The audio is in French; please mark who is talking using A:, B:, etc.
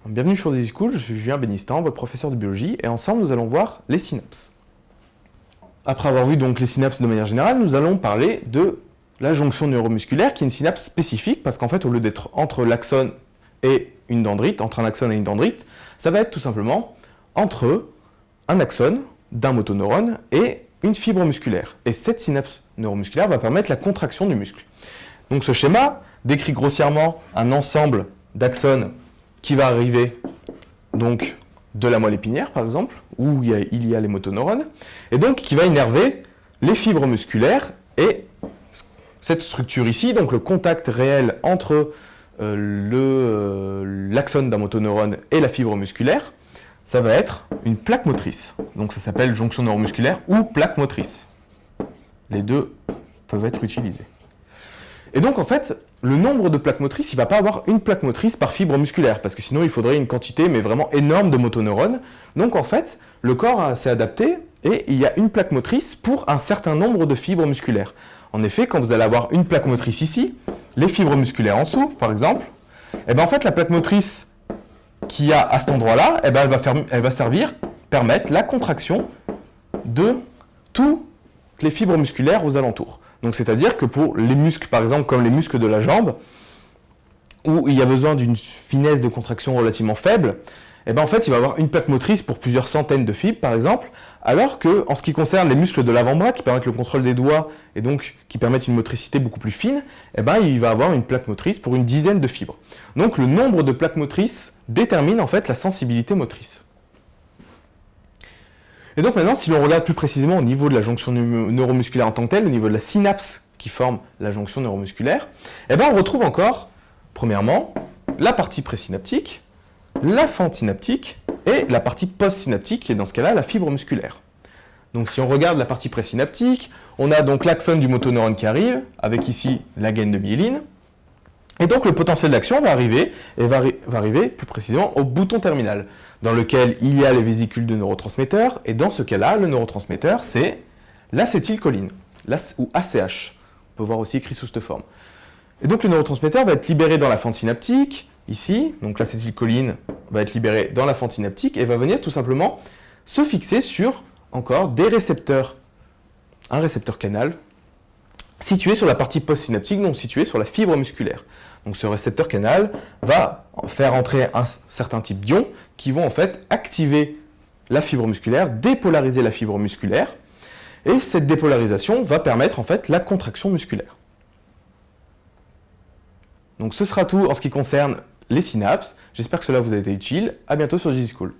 A: Bienvenue sur Easy School, je suis Julien Bénistan, votre professeur de biologie, et ensemble nous allons voir les synapses. Après avoir vu donc les synapses de manière générale, nous allons parler de la jonction neuromusculaire qui est une synapse spécifique parce qu'en fait au lieu d'être entre l'axone et une dendrite, entre un axone et une dendrite, ça va être tout simplement entre un axone d'un motoneurone et une fibre musculaire. Et cette synapse neuromusculaire va permettre la contraction du muscle. Donc ce schéma décrit grossièrement un ensemble d'axones qui va arriver donc de la moelle épinière par exemple, où il y a les motoneurones, et donc qui va innerver les fibres musculaires et cette structure ici, donc le contact réel entre l'axone d'un motoneurone et la fibre musculaire, ça va être une plaque motrice. Donc ça s'appelle jonction neuromusculaire ou plaque motrice. Les deux peuvent être utilisés. Et donc en fait, le nombre de plaques motrices, il ne va pas avoir une plaque motrice par fibre musculaire, parce que sinon il faudrait une quantité mais vraiment énorme de motoneurones. Donc en fait, le corps s'est adapté et il y a une plaque motrice pour un certain nombre de fibres musculaires. En effet, quand vous allez avoir une plaque motrice ici, les fibres musculaires en dessous, par exemple, et bien en fait la plaque motrice qu'il y a à cet endroit-là, et ben elle va permettre la contraction de toutes les fibres musculaires aux alentours. Donc c'est-à-dire que pour les muscles, par exemple, comme les muscles de la jambe, où il y a besoin d'une finesse de contraction relativement faible, et ben en fait, il va y avoir une plaque motrice pour plusieurs centaines de fibres, par exemple, alors que, en ce qui concerne les muscles de l'avant-bras, qui permettent le contrôle des doigts et donc qui permettent une motricité beaucoup plus fine, et ben il va avoir une plaque motrice pour une dizaine de fibres. Donc le nombre de plaques motrices détermine en fait la sensibilité motrice. Et donc maintenant, si l'on regarde plus précisément au niveau de la jonction neuromusculaire en tant que telle, au niveau de la synapse qui forme la jonction neuromusculaire, eh ben on retrouve encore, premièrement, la partie présynaptique, la fente synaptique et la partie postsynaptique, qui est dans ce cas-là la fibre musculaire. Donc si on regarde la partie présynaptique, on a donc l'axone du motoneurone qui arrive, avec ici la gaine de myéline, et donc le potentiel d'action va arriver plus précisément au bouton terminal, dans lequel il y a les vésicules de neurotransmetteurs, et dans ce cas-là, le neurotransmetteur, c'est l'acétylcholine, ou ACH. On peut voir aussi écrit sous cette forme. Et donc le neurotransmetteur va être libéré dans la fente synaptique, ici, donc l'acétylcholine va être libérée dans la fente synaptique, et va venir tout simplement se fixer sur, encore, des récepteurs, un récepteur canal, situé sur la partie postsynaptique, donc situé sur la fibre musculaire. Donc ce récepteur canal va faire entrer un certain type d'ions qui vont en fait activer la fibre musculaire, dépolariser la fibre musculaire, et cette dépolarisation va permettre en fait la contraction musculaire. Donc ce sera tout en ce qui concerne les synapses. J'espère que cela vous a été utile. À bientôt sur Easy School.